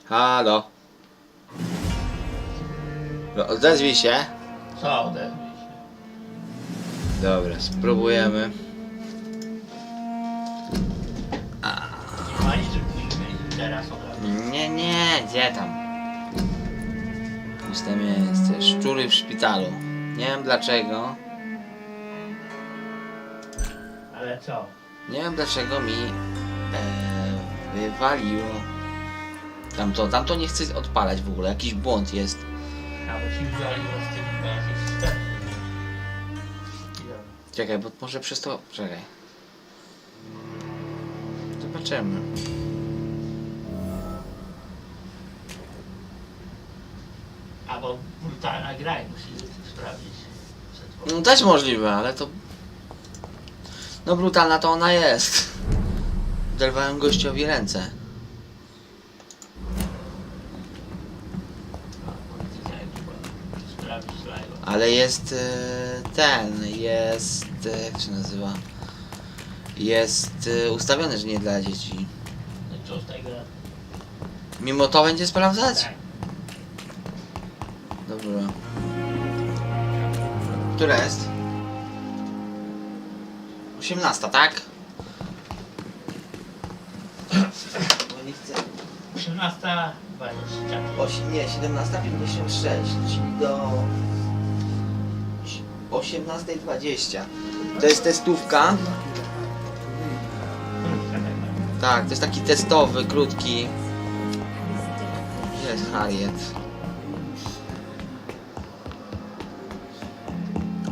Halo. No, odezwij się. Co odezwij się? Dobra, spróbujemy. Nie ma nic, żebyśmy mieli teraz od razu. Nie, gdzie tam? Jestem szczury w szpitalu. Nie wiem dlaczego. Ale co? Nie wiem dlaczego mi wywaliło. Tamto nie chce odpalać w ogóle, jakiś błąd jest. A bo ci wywaliło z tym, bo jakieś systemy. Czekaj, bo może przez to... Czekaj. Zobaczymy. Albo brutalna gra i musimy sprawdzić. No też możliwe, ale to... No brutalna to ona jest. Oderwałem gościowi ręce. Ale jest jest... jak się nazywa? Jest ustawiony, że nie dla dzieci. No co z tego? Mimo to będzie sprawdzać? Tak. Dobra. Która jest? 18, tak? Bo nie chcę. 18:20. Nie, 17:56, czyli do 18:20. To jest testówka. Tak, to jest taki testowy, krótki. Gdzie jest Harriet?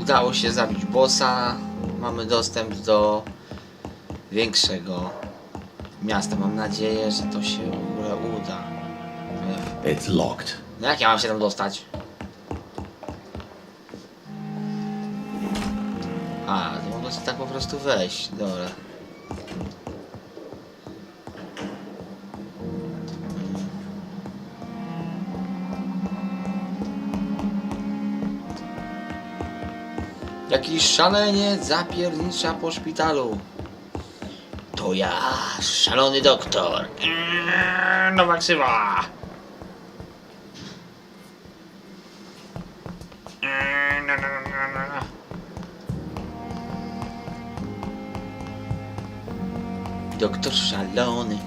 Udało się zabić bossa. Mamy dostęp do większego miasta. Mam nadzieję, że to się w ogóle uda. It's locked. No jak ja mam się tam dostać? A, to mogę sobie tak po prostu wejść. Dobra. Jakiś szaleniec zapiernicza po szpitalu. To ja, szalony doktor. Nowa ksywa. Doktor szalony.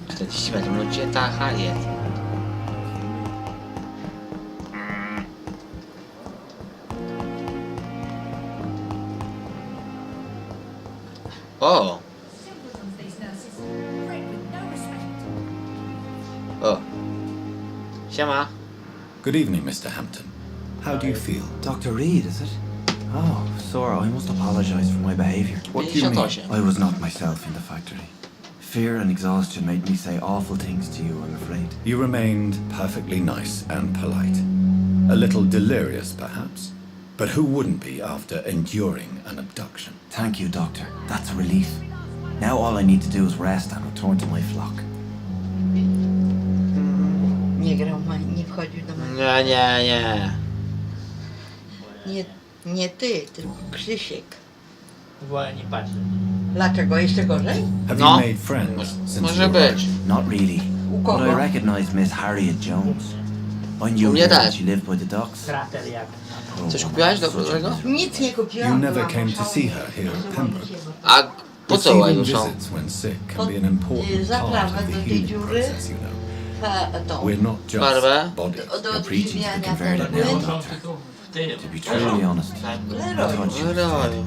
40 metrów, no gdzie ta Harriet? O! O! Siema. Good evening, Mr. Hampton. How do you feel? Dr. Reed, is it? Oh, Sora, I must apologize for my behaviour. What do you mean? 58. I was not myself in the factory. Fear and exhaustion made me say awful things to you, I'm afraid. You remained perfectly nice and polite. A little delirious, perhaps. But who wouldn't be after enduring an abduction? Thank you, Doctor. That's a relief. Now all I need to do is rest and return to my flock. Nie grał, nie wchodził do mnie. Nie ty, tylko Krzysiek. Wolę nie patrzeć. Dlaczego? Jeszcze gorzej? Have No. you made friends since Może you być. arrived? Not really. U But I kogo? recognise Miss Harriet Jones. I knew mnie her when też. she lived by the docks. Krater jak. Oh, Coś woman, kupiłaś such a dobrego? misery. Nic nie kupiłam. You never byłam came to oszalona. see her here at Pembroke. A po co Receiving łajuszą? visits when sick can be an important part Zaprawę of the do tej healing dziury. process, you know. Tą. We're not just Barbę? bodies. Do You're preaching to the odżywiania converted tego. now, Są Doctor. tylko w tym. To be truly honest, I Leroy. thought she was dead. Leroy.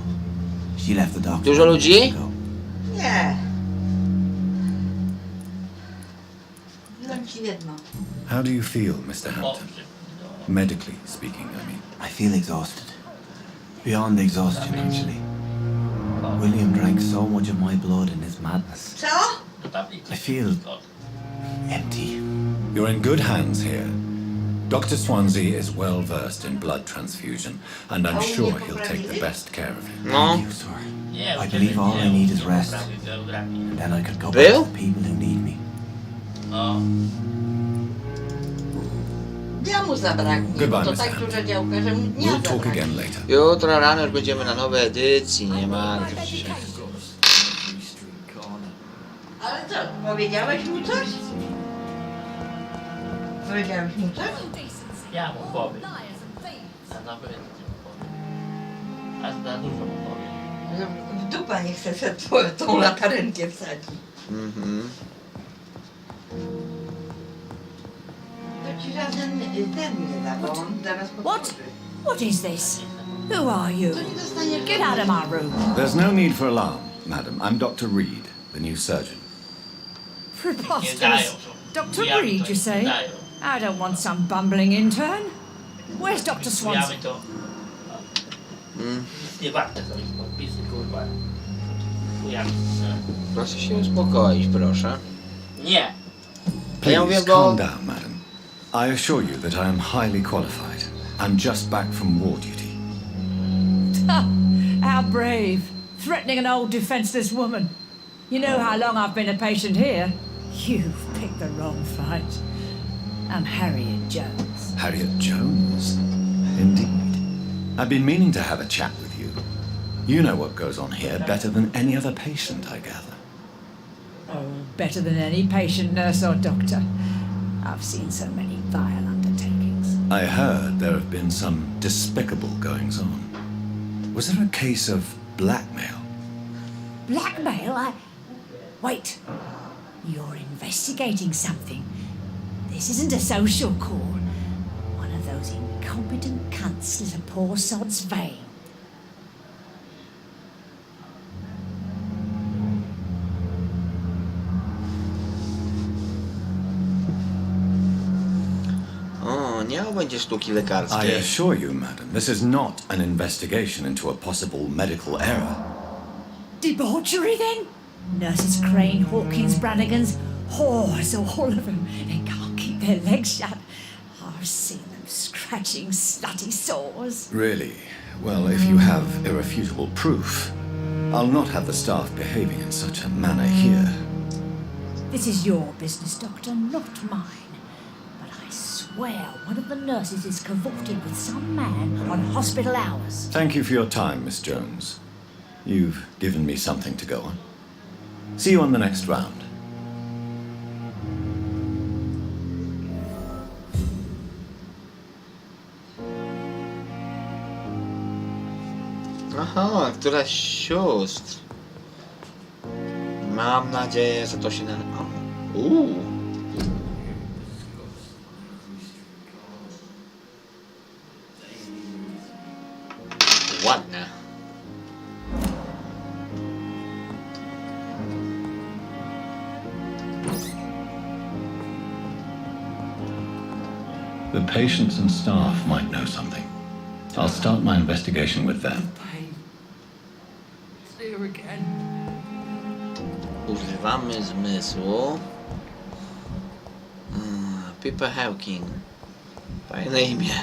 She left the doctor. Dużo ludzi? weeks ago. Nie. Dam ci jedno. How do you feel, Mr. Hampton? Dobrze. Medically speaking, I mean. I feel exhausted. Beyond exhaustion, actually. William drank so much of my blood in his madness. Co? Do tablicy. I feel empty. You're in good hands here. Dr. Swansea is well versed in blood transfusion, and I'm sure he'll take the best care of you. No. Thank you, sir. Nie, I believe all I need is rest. poprawił geografię. And then I could go Bill? back to the people who need me. No. Ja mu zabraknie. Goodbye, To Mr. tak duża działka, że mu dnia We'll talk zabraknie. again later. Jutro rano już będziemy na nowej edycji, nie martw się. Ale co, powiedziałeś mu coś? Powiedziałeś mu coś? Ja mu powiem. A na pewno ci mu powiem. A za dużo mu powiem. Że w dupa nie chce sobie tą latarenkę wsadzić. Mhm. To ci żaden ten nie da, bo on zaraz What? podchodzi. What is this? Who are you? To nie dostanie Get out of my room. There's no need for alarm, madam. I'm Dr. Reed, the new surgeon. Nie dają. Preposterous. Dr. Reed, you say? Dają. I don't want some bumbling intern. Where's Dr. Swanson? Chujamy to. Nie warte sobie podpisy, kurwa. Chujamy. Proszę się uspokoić, proszę. Nie. Ja mówię, Please bo... calm down, madam. I assure you that I am highly qualified. I'm just back from war duty. How brave. Threatening an old defenseless woman. You know how long I've been a patient here? You've picked the wrong fight. I'm Harriet Jones. Harriet Jones? Indeed. I've been meaning to have a chat with you. You know what goes on here better than any other patient, I gather. Oh, better than any patient, nurse or doctor. I've seen so many vile undertakings. I heard there have been some despicable goings-on. Was there a case of blackmail? Blackmail? Wait. You're investigating something. This isn't a social call. One of those incompetent cunts slit a poor sod's vein. O, nie będzie sztuki I lekarskiej. assure you, madam, this is not an investigation into a possible medical error. Debauchery, then? Nurses Crane, Hawkins, Brannigans, whores, all of them. They can't keep their legs shut. I've seen them scratching slutty sores. Really? Well, if you have irrefutable proof, I'll not have the staff behaving in such a manner here. This is your business, Doctor, not mine. But I swear one of the nurses is cavorting with some man on hospital hours. Thank you for your time, Miss Jones. You've given me something to go on. See you on the next round. Aha, któraś z sióstr. Mam nadzieję, że to się na... Ładne. The patients and staff might know something. I'll start my investigation with them. Pain. It's here again. Używamy zmysłu. Pippa Hawking. Fajne imię.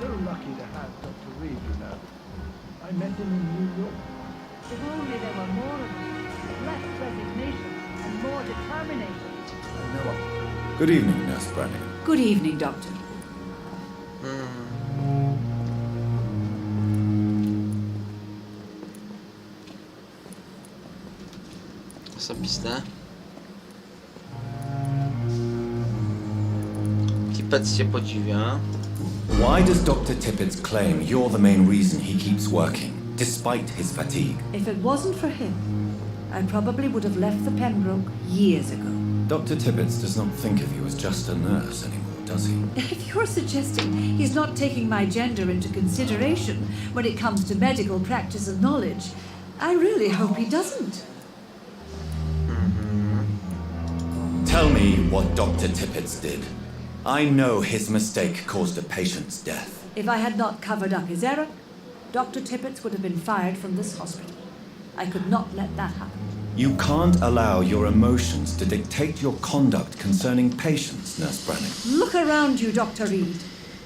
So lucky to have Dr. Reed, you know. I met him in New York. If only there were more of them, less resignation and more determination. I know. Good evening, Nurse Brannigan. Good evening, Doctor. Osobiste. Tippett się podziwia. Why does Dr. Tippett's claim you're the main reason he keeps working, despite his fatigue? If it wasn't for him, I probably would have left the Pembroke years ago. Dr. Tippett does not think of you as just a nurse anymore, does he? If you're suggesting he's not taking my gender into consideration when it comes to medical practice and knowledge, I really hope he doesn't. me what Dr. Tippett did. I know his mistake caused a patient's death. If I had not covered up his error, Dr. Tippett would have been fired from this hospital. I could not let that happen. You can't allow your emotions to dictate your conduct concerning patients, Nurse Branning. Look around you, Dr. Reed.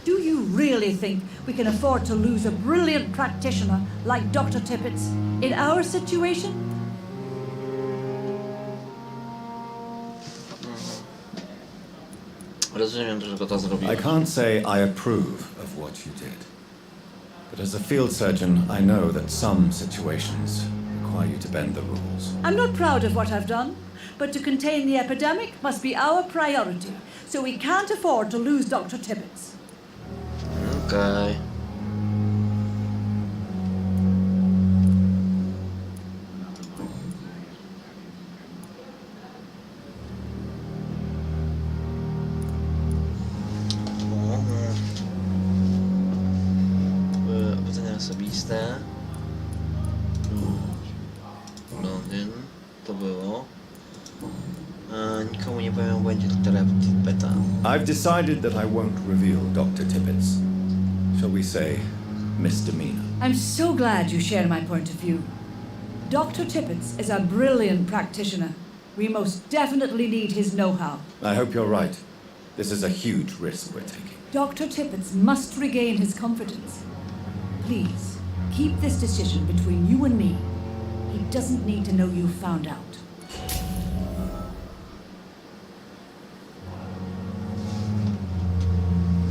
Do you really think we can afford to lose a brilliant practitioner like Dr. Tippett's in our situation? Rozumiem, dlaczego to I zrobiłeś. can't say I approve of what you did. But as a field surgeon, I know that some situations require you to bend the rules. I'm not proud of what I've done, but to contain the epidemic must be our priority, so we can't afford to lose Dr. Tippett. Okej. Obudzenia osobiste. Londyn. To było. Nikomu nie powiem o błędzie doktora Tippetta. I've decided that I won't reveal Dr. Tippett's, shall we say, misdemeanor. I'm so glad you share my point of view. Dr. Tippett is a brilliant practitioner. We most definitely need his know-how. I hope you're right. This is a huge risk we're taking. Dr. Tippett must regain his confidence. Please, keep this decision between you and me. He doesn't need to know you found out.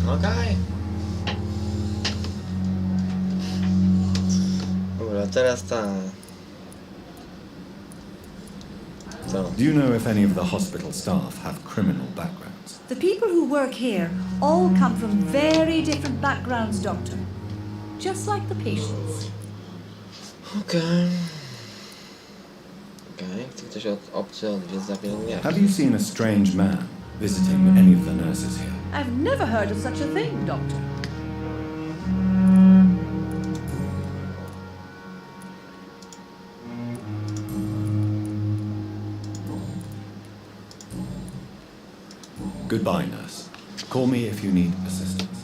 Okej. Dobra, teraz ta... Co? Do you know if any of the hospital staff have criminal backgrounds? The people who work here all come from very different backgrounds, Doctor. Just like the patients. Okej. Chce ktoś obcy odwiedza pielęgniarki. Have you seen a strange man visiting any of the nurses here? I've never heard of such a thing, Doctor. Goodbye, nurse. Call me if you need assistance.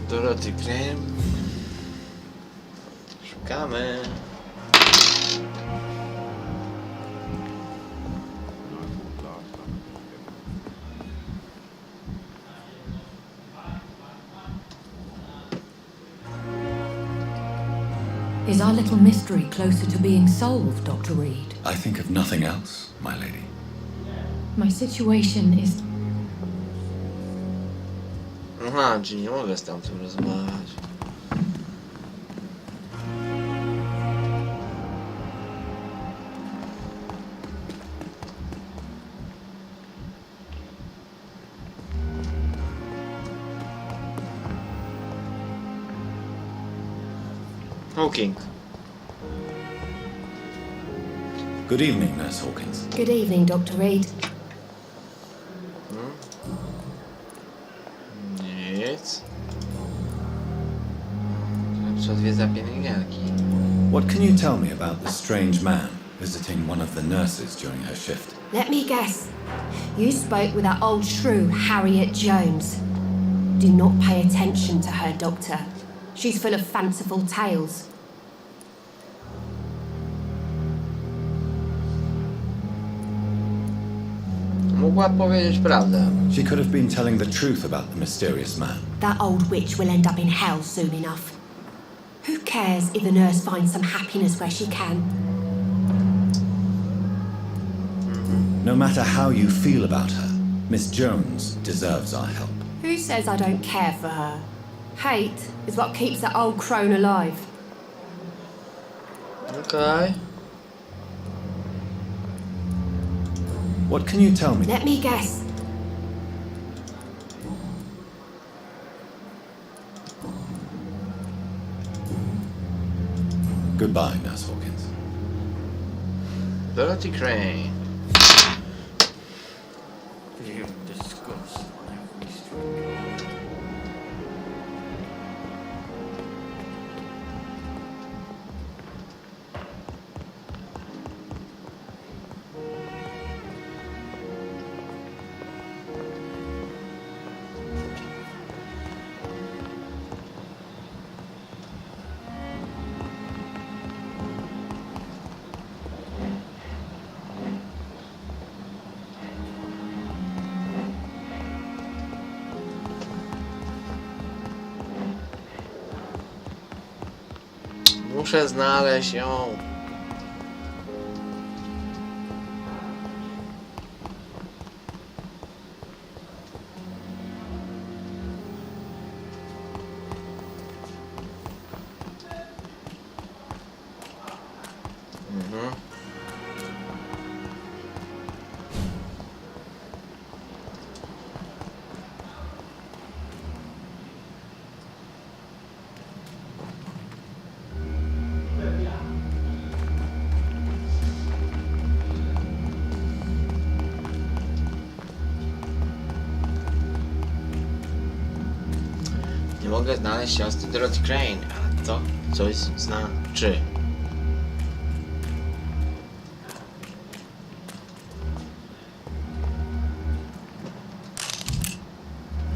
Dorothy Crane. Szukamy. Is our little mystery closer to being solved, Dr. Reed? I think of nothing else, my lady. My situation is... Aha, czyli nie mogę z tamtym rozmawiać. Hawking. Good evening, Nurse Hawkins. Good evening, Dr. Reed. Nic. Odwiedza pielęgniarki. What can you tell me about the strange man visiting one of the nurses during her shift? Let me guess. You spoke with that old shrew, Harriet Jones. Do not pay attention to her, Doctor. She's full of fanciful tales. Mogła powiedzieć prawdę. She could have been telling the truth about the mysterious man. That old witch will end up in hell soon enough. Who cares if the nurse finds some happiness where she can? No matter how you feel about her, Miss Jones deserves our help. Who says I don't care for her? Hate is what keeps that old crone alive. Okej. What can you tell me? Let me guess. Goodbye, Nurse Hawkins. Dorothy Crane. You discuss on every street. Muszę znaleźć ją. Nie mogę znaleźć siostry Dorothy Crane, a to coś znaczy.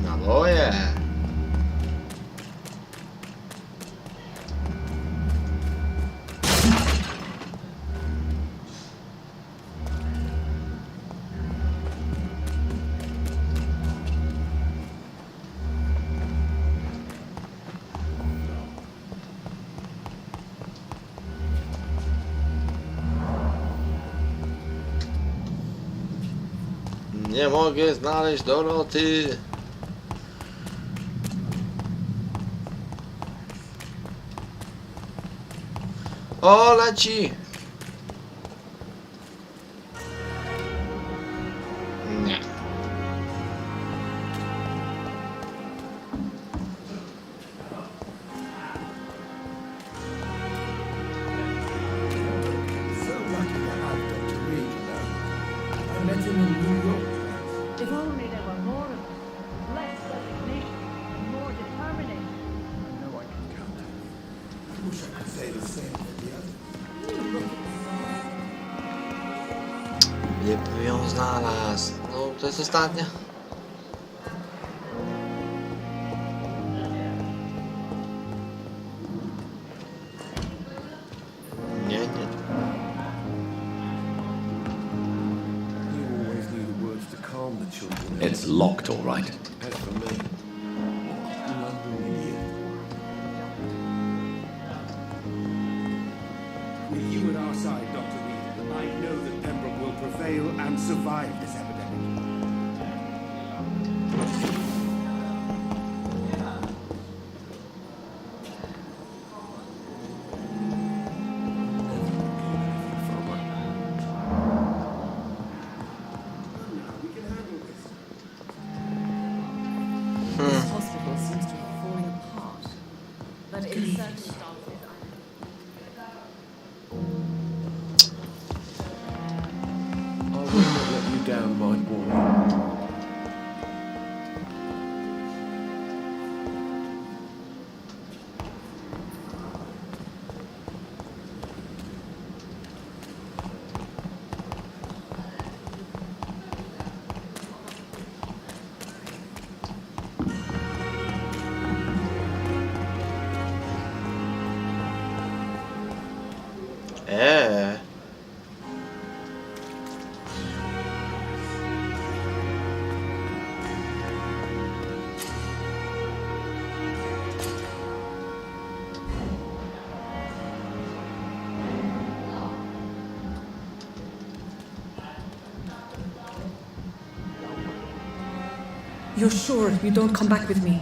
Naboje. Nie mogę znaleźć Doroty. O, leci! Nie. So lucky to have Dr. Reed, you know. I met him in New York. If only there were more of us, less resignation and more determination. I know I can count. I wish I could say the same for the others. Gdybym ją znalazł. No, to jest ostatnia. Nie, nie. You always knew the words to calm the children. It's locked, all right. As for me, London idiot. With you at our side, Dr. Reed, I know that Pembroke will prevail and survive this epidemic. This hospital seems to be falling apart. But in circumstances, I will not let you down, my boy. You're sure you don't come back with me?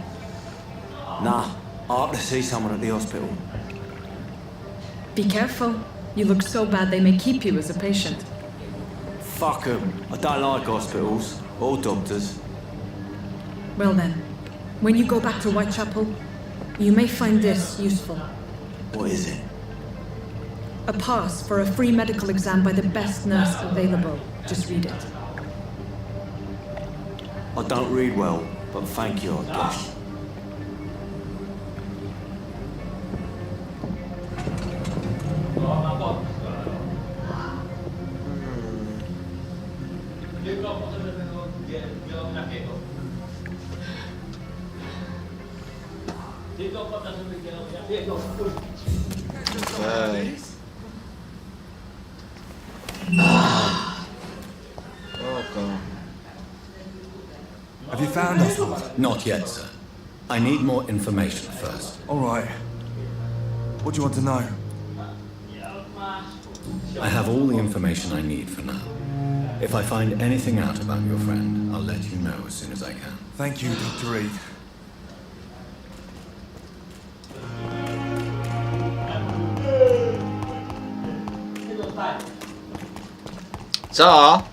Nah, I have to see someone at the hospital. Be careful. You look so bad they may keep you as a patient. Fuck 'em. I don't like hospitals or doctors. Well then, when you go back to Whitechapel, you may find this useful. What is it? A pass for a free medical exam by the best nurse available. Just read it. I don't read well, but thank you, I guess. Ej. Oko. Have you found Oswald? Not yet, sir. I need more information first. All right. What do you want to know? I have all the information I need for now. If I find anything out about your friend, I'll let you know as soon as I can. Thank you, Dr. Reed. Co?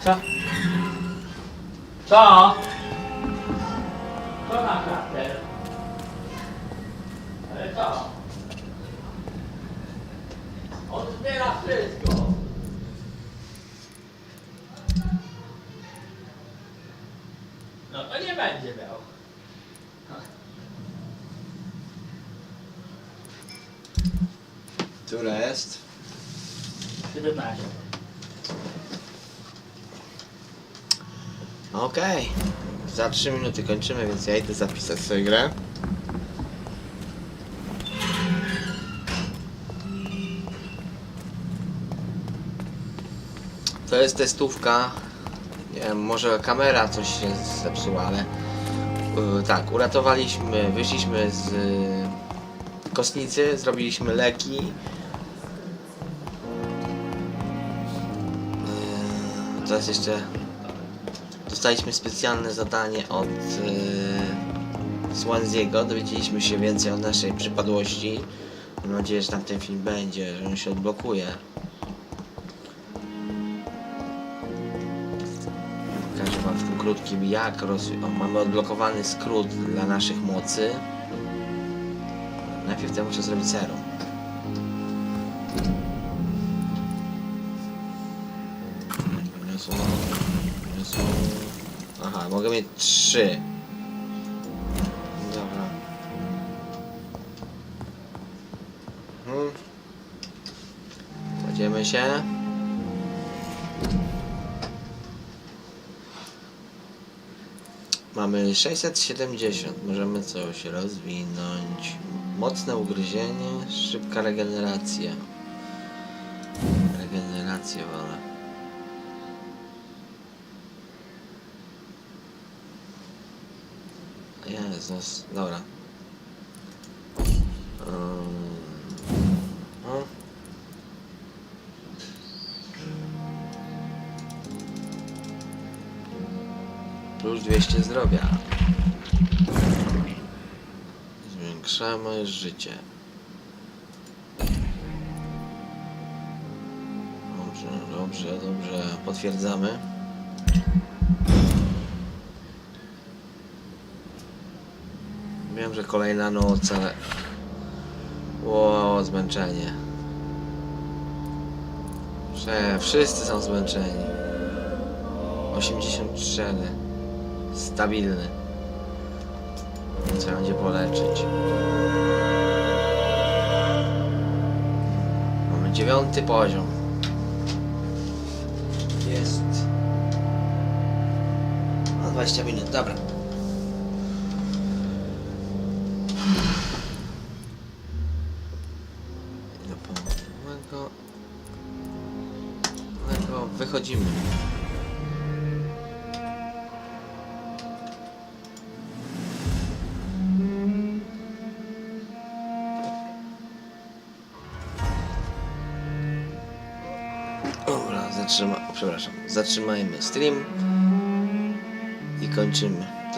Co? Co? Co na charakter? Ale co? On zbiera wszystko. No to nie będzie miał. Która jest? 17. Okej. Za 3 minuty kończymy, więc ja idę zapisać sobie grę. To jest testówka. Nie wiem, może kamera coś się zepsuła, ale tak, uratowaliśmy, wyszliśmy z kostnicy, zrobiliśmy leki. Teraz jeszcze dostaliśmy specjalne zadanie od Swanziego. Dowiedzieliśmy się więcej o naszej przypadłości. Mam nadzieję, że tam ten film będzie, że on się odblokuje. Pokażę wam w tym krótkim jak mamy odblokowany skrót dla naszych mocy. Najpierw to muszę zrobić serum. Aha, mogę mieć 3. Dobra. Kładziemy się. Mamy 670. Możemy coś rozwinąć. Mocne ugryzienie, szybka regeneracja. Regenerację wolę. Jezus, dobra. Plus 200 zdrowia. Zwiększamy życie. Dobrze, dobrze, dobrze. Potwierdzamy. Wiem, że kolejna noc, ale... Ło, zmęczenie. Wszyscy są zmęczeni. 84. Stabilny. Trzeba będzie poleczyć. Mamy 9. poziom. Jest... No 20 minut, dobra. Wychodzimy. Dobra, zatrzymajmy stream i kończymy.